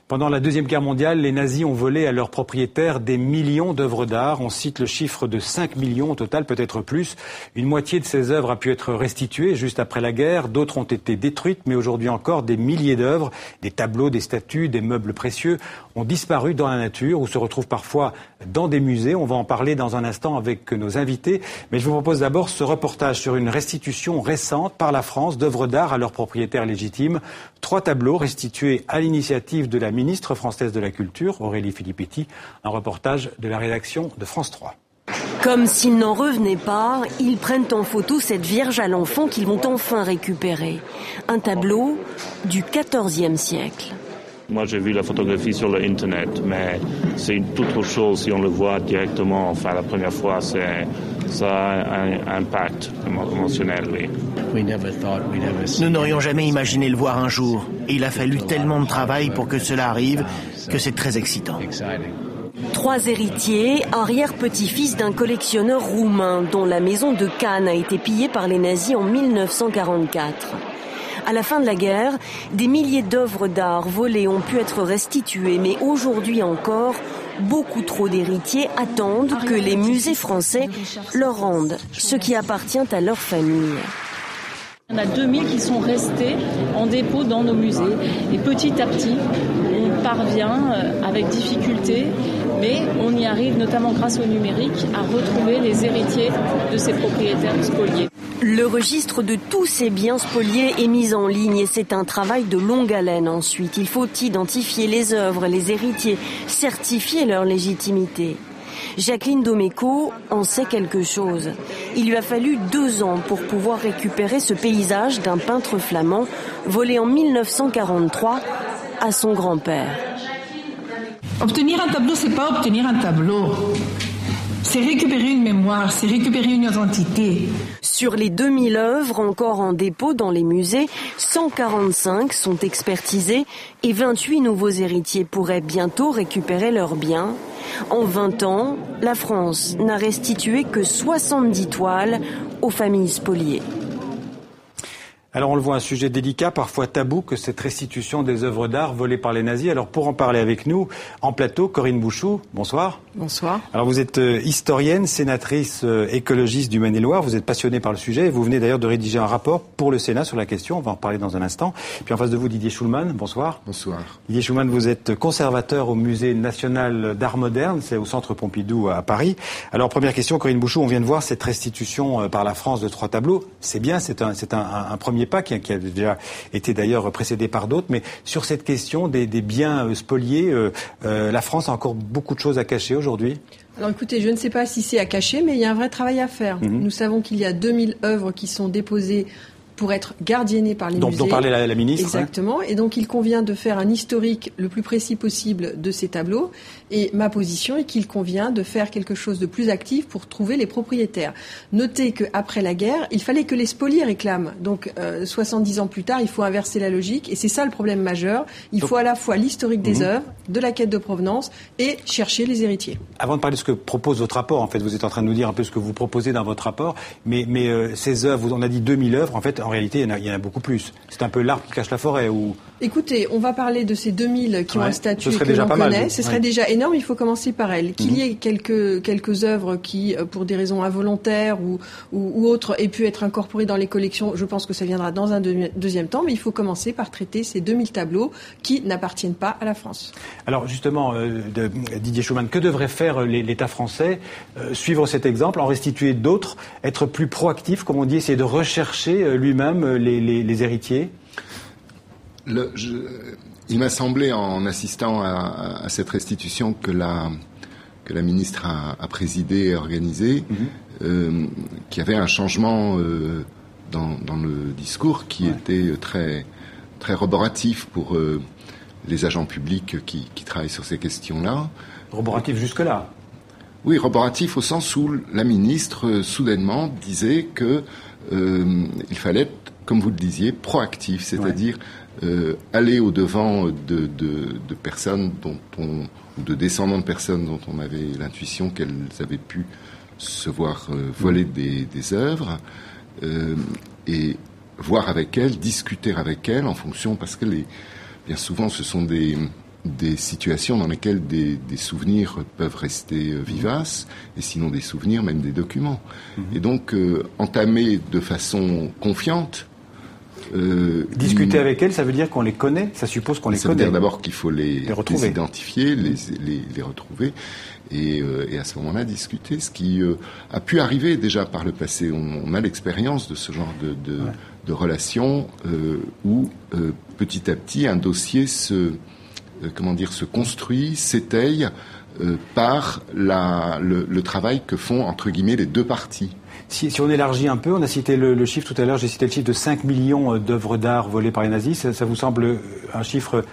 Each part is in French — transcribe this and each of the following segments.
Pendant la Deuxième Guerre mondiale, les nazis ont volé à leurs propriétaires des millions d'œuvres d'art. On cite le chiffre de 5 millions au total, peut-être plus. Une moitié de ces œuvres a pu être restituée juste après la guerre. D'autres ont été détruites, mais aujourd'hui encore, des milliers d'œuvres, des tableaux, des statues, des meubles précieux ont disparu dans la nature ou se retrouvent parfois dans des musées. On va en parler dans un instant avec nos invités. Mais je vous propose d'abord ce reportage sur une restitution récente par la France d'œuvres d'art à leurs propriétaires légitimes. 3 tableaux restitués à l'initiative de la ministre française de la Culture, Aurélie Filippetti, un reportage de la rédaction de France 3. Comme s'ils n'en revenaient pas, ils prennent en photo cette Vierge à l'enfant qu'ils vont enfin récupérer. Un tableau du XIVe siècle. Moi, j'ai vu la photographie sur l'Internet, mais c'est une toute autre chose si on le voit directement. Enfin, la première fois, ça a un impact émotionnel, oui. Nous n'aurions jamais imaginé le voir un jour. Et il a fallu tellement de travail pour que cela arrive que c'est très excitant. 3 héritiers, arrière-petits-fils d'un collectionneur roumain dont la maison de Cannes a été pillée par les nazis en 1944. À la fin de la guerre, des milliers d'œuvres d'art volées ont pu être restituées, mais aujourd'hui encore, beaucoup trop d'héritiers attendent que les musées français leur rendent ce qui appartient à leur famille. Il y en a 2000 qui sont restés en dépôt dans nos musées. Et petit à petit, on parvient avec difficulté, mais on y arrive notamment grâce au numérique à retrouver les héritiers de ces propriétaires spoliés. Le registre de tous ces biens spoliés est mis en ligne et c'est un travail de longue haleine ensuite. Il faut identifier les œuvres, les héritiers, certifier leur légitimité. Jacqueline Domeco en sait quelque chose. Il lui a fallu 2 ans pour pouvoir récupérer ce paysage d'un peintre flamand volé en 1943 à son grand-père. Obtenir un tableau, c'est pas obtenir un tableau. C'est récupérer une mémoire, c'est récupérer une identité. Sur les 2000 œuvres encore en dépôt dans les musées, 145 sont expertisées et 28 nouveaux héritiers pourraient bientôt récupérer leurs biens. En 20 ans, la France n'a restitué que 70 toiles aux familles spoliées. Alors on le voit, un sujet délicat, parfois tabou, que cette restitution des œuvres d'art volées par les nazis. Alors pour en parler avec nous, en plateau, Corinne Bouchoux, bonsoir. Bonsoir. Alors vous êtes historienne, sénatrice écologiste du Maine-et-Loire, vous êtes passionnée par le sujet, vous venez d'ailleurs de rédiger un rapport pour le Sénat sur la question, on va en parler dans un instant. Puis en face de vous, Didier Schulman, bonsoir. Bonsoir. Didier Schulman, vous êtes conservateur au Musée national d'art moderne, c'est au Centre Pompidou à Paris. Alors première question, Corinne Bouchoux, on vient de voir cette restitution par la France de 3 tableaux. C'est bien, c'est un premier pas qui a déjà été d'ailleurs précédé par d'autres, mais sur cette question des biens spoliés, la France a encore beaucoup de choses à cacher aujourd'hui. Alors écoutez, je ne sais pas si c'est à cacher, mais il y a un vrai travail à faire. Nous savons qu'il y a 2000 œuvres qui sont déposées pour être gardiennées par les musées. Dont parlait la ministre. Exactement. Et donc, il convient de faire un historique le plus précis possible de ces tableaux. Et ma position est qu'il convient de faire quelque chose de plus actif pour trouver les propriétaires. Notez qu'après la guerre, il fallait que les spoliés réclament. Donc, 70 ans plus tard, il faut inverser la logique. Et c'est ça le problème majeur. Il faut à la fois l'historique des œuvres, de la quête de provenance et chercher les héritiers. Avant de parler de ce que propose votre rapport, en fait, vous êtes en train de nous dire un peu ce que vous proposez dans votre rapport. Mais ces œuvres, on a dit 2000 œuvres, en fait, en réalité, il y en a beaucoup plus. C'est un peu l'arbre qui cache la forêt ou... Écoutez, on va parler de ces 2000 qui ont un statut que l'on connaît. Ce serait déjà énorme, il faut commencer par elles. Qu'il y ait quelques œuvres qui, pour des raisons involontaires ou autres, aient pu être incorporées dans les collections, je pense que ça viendra dans un deuxième temps, mais il faut commencer par traiter ces 2000 tableaux qui n'appartiennent pas à la France. Alors justement, Didier Schulman, que devrait faire l'État français? Suivre cet exemple, en restituer d'autres, être plus proactif, comme on dit, essayer de rechercher lui-même les héritiers? Il m'a semblé, en assistant à cette restitution que la ministre a présidée et organisée, qu'il y avait un changement dans le discours qui était très, très roboratif pour les agents publics qui travaillent sur ces questions-là. Roboratif jusque-là? Oui, roboratif au sens où la ministre, soudainement, disait que il fallait être, comme vous le disiez, proactif, c'est-à-dire aller au-devant de personnes ou de descendants de personnes dont on avait l'intuition qu'elles avaient pu se voir voler des œuvres, et voir avec elles, discuter avec elles en fonction, parce que bien souvent ce sont des des situations dans lesquelles des souvenirs peuvent rester vivaces, et sinon des souvenirs, même des documents. Et donc, entamer de façon confiante... Discuter avec elles, ça veut dire qu'on les connaît? Ça suppose qu'on les connaît. Ça veut dire d'abord qu'il faut les identifier, les retrouver, et à ce moment-là discuter. Ce qui a pu arriver déjà par le passé. On a l'expérience de ce genre de relations où petit à petit un dossier se construit, s'étaye par le travail que font entre guillemets les deux parties. Si on élargit un peu, on a cité le chiffre tout à l'heure, j'ai cité le chiffre de 5 millions d'œuvres d'art volées par les nazis. Ça vous semble un chiffre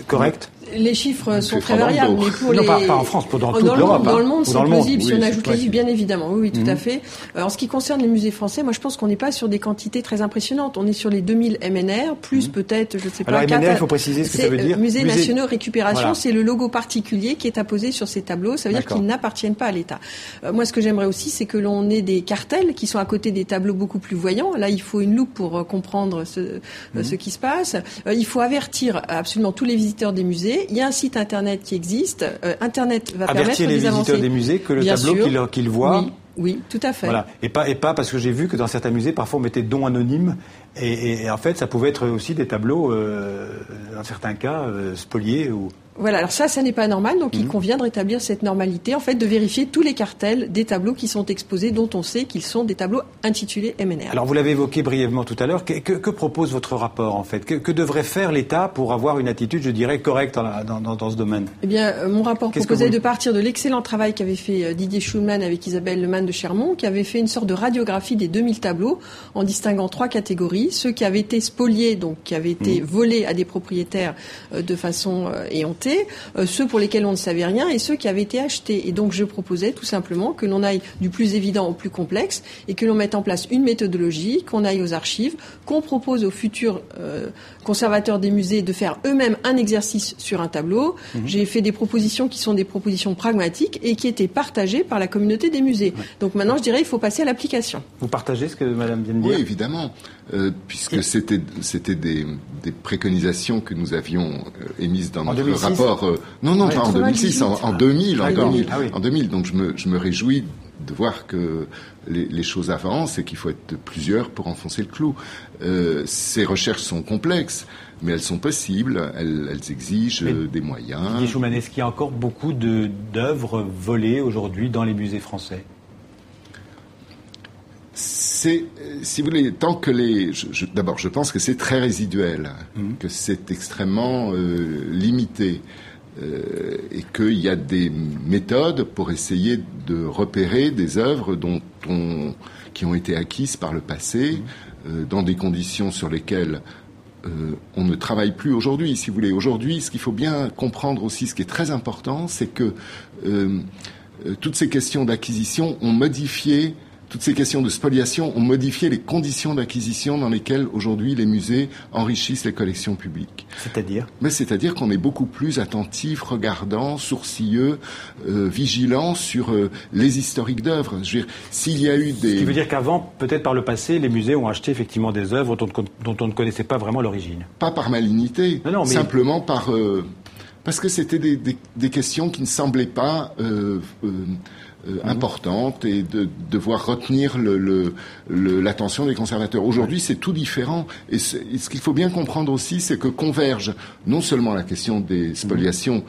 correct? Les chiffres sont très variables, mais pour pas en France, dans toute l'Europe. Dans le monde, c'est plausible. Si on ajoute les livres, bien évidemment. Oui, tout à fait. En ce qui concerne les musées français, moi, je pense qu'on n'est pas sur des quantités très impressionnantes. On est sur les 2000 MNR, plus peut-être, je ne sais pas. Alors, MNR, il faut préciser ce que ça veut dire. Musées nationaux récupération, voilà. C'est le logo particulier qui est apposé sur ces tableaux. Ça veut dire qu'ils n'appartiennent pas à l'État. Moi, ce que j'aimerais aussi, c'est que l'on ait des cartels qui sont à côté des tableaux beaucoup plus voyants. Là, il faut une loupe pour comprendre ce qui se passe. Il faut avertir absolument tous les visiteurs des musées. Il y a un site internet qui existe. Internet va permettre les visiteurs des musées que le tableau qu'ils voient. Oui, tout à fait. Voilà. Et pas parce que j'ai vu que dans certains musées, parfois on mettait dons anonymes. Et en fait, ça pouvait être aussi des tableaux, dans certains cas, spoliés ou... Voilà, alors ça n'est pas normal, donc il convient de rétablir cette normalité, en fait, de vérifier tous les cartels des tableaux qui sont exposés, dont on sait qu'ils sont des tableaux intitulés MNR. Alors vous l'avez évoqué brièvement tout à l'heure, que propose votre rapport en fait? Que devrait faire l'État pour avoir une attitude, je dirais, correcte dans ce domaine? Eh bien, mon rapport proposait de partir de l'excellent travail qu'avait fait Didier Schulman avec Isabelle Lemann de Chermont, qui avait fait une sorte de radiographie des 2000 tableaux, en distinguant 3 catégories, ceux qui avaient été spoliés, donc qui avaient été volés à des propriétaires de façon éhontée, ceux pour lesquels on ne savait rien et ceux qui avaient été achetés. Et donc je proposais tout simplement que l'on aille du plus évident au plus complexe et que l'on mette en place une méthodologie, qu'on aille aux archives, qu'on propose aux futurs conservateurs des musées de faire eux-mêmes un exercice sur un tableau. J'ai fait des propositions qui sont des propositions pragmatiques et qui étaient partagées par la communauté des musées. Donc maintenant, je dirais, il faut passer à l'application. Vous partagez ce que Madame vient de dire? Oui, évidemment. Puisque c'était des préconisations que nous avions émises dans notre rapport. Non, pas en 2006, en 2000. En 2000. Donc je me réjouis de voir que les choses avancent et qu'il faut être plusieurs pour enfoncer le clou. Ces recherches sont complexes, mais elles sont possibles, elles exigent des moyens. Didier Schulman, est-ce qu'il y a encore beaucoup d'œuvres volées aujourd'hui dans les musées français? Si vous voulez, tant que d'abord, je pense que c'est très résiduel, que c'est extrêmement limité, et qu'il y a des méthodes pour essayer de repérer des œuvres qui ont été acquises par le passé, dans des conditions sur lesquelles on ne travaille plus aujourd'hui. Si vous voulez, aujourd'hui, ce qu'il faut bien comprendre aussi, ce qui est très important, c'est que toutes ces questions d'acquisition ont modifié. Toutes ces questions de spoliation ont modifié les conditions d'acquisition dans lesquelles aujourd'hui les musées enrichissent les collections publiques. C'est-à-dire qu'on est beaucoup plus attentif, regardant, sourcilleux, vigilant sur les historiques d'œuvres. Je veux dire, s'il y a eu des... Ce qui veut dire qu'avant, peut-être par le passé, les musées ont acheté effectivement des œuvres dont on ne connaissait pas vraiment l'origine. Pas par malignité, simplement parce que c'était des questions qui ne semblaient pas... importante et de devoir retenir l'attention des conservateurs. Aujourd'hui, c'est tout différent. Et ce qu'il faut bien comprendre aussi, c'est que converge non seulement la question des spoliations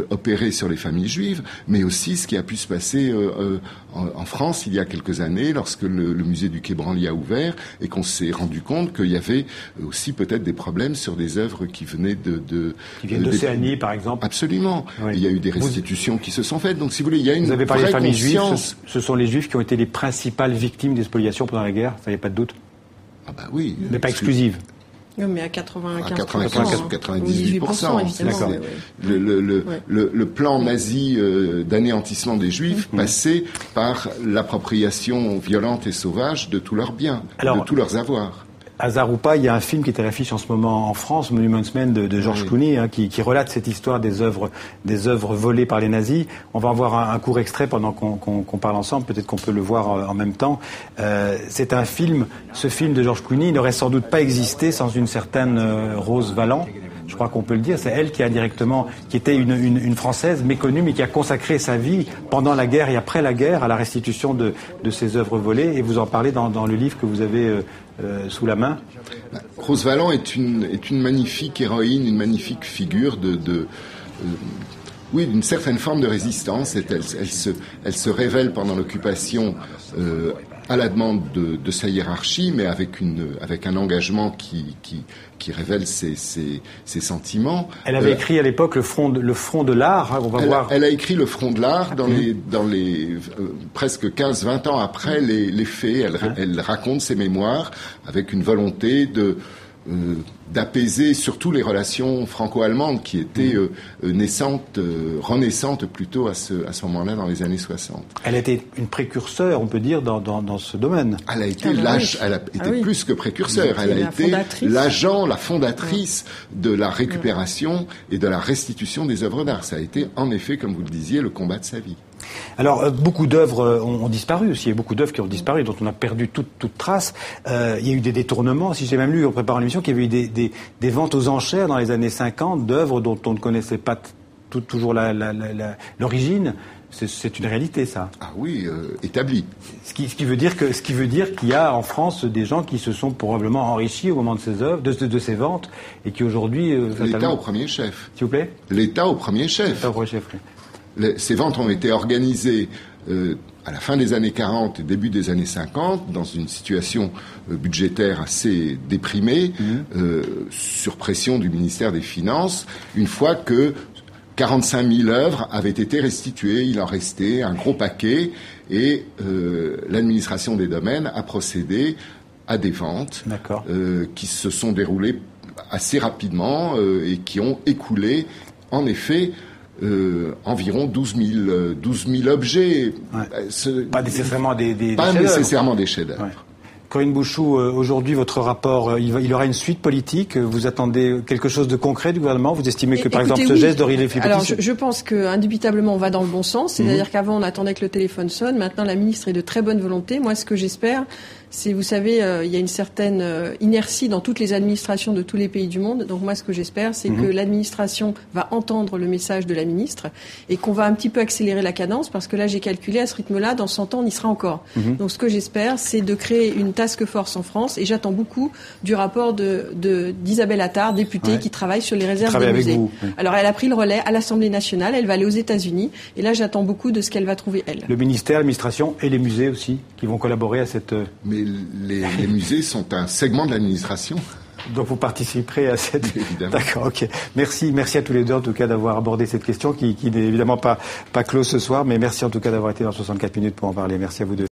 opérées sur les familles juives, mais aussi ce qui a pu se passer en France il y a quelques années, lorsque le musée du Quai Branly a ouvert et qu'on s'est rendu compte qu'il y avait aussi peut-être des problèmes sur des œuvres qui venaient qui viennent d'Océanie, par exemple. Absolument. Oui. Il y a eu des restitutions qui se sont faites. Donc, si vous voulez, il y a une Vous avez parlé vraie des familles juives. Ce sont les juifs qui ont été les principales victimes des spoliations pendant la guerre. Ça n'y a pas de doute. Ah bah oui. Mais pas exclusive. Oui, mais à 95% ou 98%, évidemment. Le plan nazi d'anéantissement des Juifs passait par l'appropriation violente et sauvage de tous leurs biens, de tous leurs avoirs. Hasard ou pas, il y a un film qui est à l'affiche en ce moment en France, Monuments Men de George Clooney, qui relate cette histoire des œuvres volées par les nazis. On va en voir un court extrait pendant qu'on parle ensemble. Peut-être qu'on peut le voir en même temps. C'est un film. Ce film de George Clooney n'aurait sans doute pas existé sans une certaine Rose Valland. je crois qu'on peut le dire. C'est elle qui était une Française méconnue, mais qui a consacré sa vie pendant la guerre et après la guerre à la restitution de ces œuvres volées. Et vous en parlez dans le livre que vous avez sous la main. Rose Valland est une magnifique héroïne, une magnifique figure oui, d'une certaine forme de résistance. Elle se révèle pendant l'occupation à la demande de sa hiérarchie, mais avec un engagement qui révèle ses sentiments. Elle avait écrit à l'époque le front de l'art. Elle a écrit le front de l'art dans les presque 15-20 ans après les faits. Elle raconte ses mémoires avec une volonté d'apaiser surtout les relations franco-allemandes qui étaient renaissantes plutôt à ce moment-là dans les années 60. Elle était une précurseur, on peut dire, dans ce domaine. Elle a été plus que précurseur. Elle a été l'agent, la fondatrice de la récupération et de la restitution des œuvres d'art. Ça a été, en effet, comme vous le disiez, le combat de sa vie. Alors, beaucoup d'œuvres ont disparu aussi. Il y a beaucoup d'œuvres qui ont disparu, dont on a perdu toute trace. Il y a eu des détournements. Si j'ai même lu en préparant l'émission qu'il y avait eu des ventes aux enchères dans les années 50 d'œuvres dont on ne connaissait pas toujours l'origine. C'est une réalité, ça. Ah oui, établi. Ce qui veut dire qu'il y a en France des gens qui se sont probablement enrichis au moment de ces œuvres, de ces ventes, et qui aujourd'hui... L'État au premier chef. S'il vous plaît ? L'État au premier chef. L'État au premier chef, oui. Ces ventes ont été organisées à la fin des années 40 et début des années 50, dans une situation budgétaire assez déprimée, sur pression du ministère des Finances, une fois que 45 000 œuvres avaient été restituées. Il en restait un gros paquet et l'administration des domaines a procédé à des ventes qui se sont déroulées assez rapidement et qui ont écoulé, en effet, environ 12 000 objets. Ouais. Pas nécessairement des chefs-d'œuvre. Ouais. Corinne Bouchoux, aujourd'hui, votre rapport, il aura une suite politique. Vous attendez quelque chose de concret du gouvernement ? Vous estimez que, par exemple, ce geste d'Aurélie Filippetti... Alors, je pense qu'indubitablement, on va dans le bon sens. C'est-à-dire qu'avant, on attendait que le téléphone sonne. Maintenant, la ministre est de très bonne volonté. Moi, ce que j'espère, c'est, vous savez, il y a une certaine inertie dans toutes les administrations de tous les pays du monde. Donc moi, ce que j'espère, c'est que l'administration va entendre le message de la ministre et qu'on va un petit peu accélérer la cadence, parce que là, j'ai calculé, à ce rythme-là, dans 100 ans, on y sera encore. Donc ce que j'espère, c'est de créer une task force en France, et j'attends beaucoup du rapport d'Isabelle Attard, députée, qui travaille sur les réserves des musées. Alors elle a pris le relais à l'Assemblée nationale, elle va aller aux États-Unis, et là, j'attends beaucoup de ce qu'elle va trouver, elle. Le ministère, l'administration et les musées aussi, qui vont collaborer à cette... Mais les musées sont un segment de l'administration. Donc vous participerez à cette... Évidemment. D'accord, ok. Merci à tous les deux en tout cas d'avoir abordé cette question qui n'est évidemment pas close ce soir, mais merci en tout cas d'avoir été dans 64 minutes pour en parler. Merci à vous deux.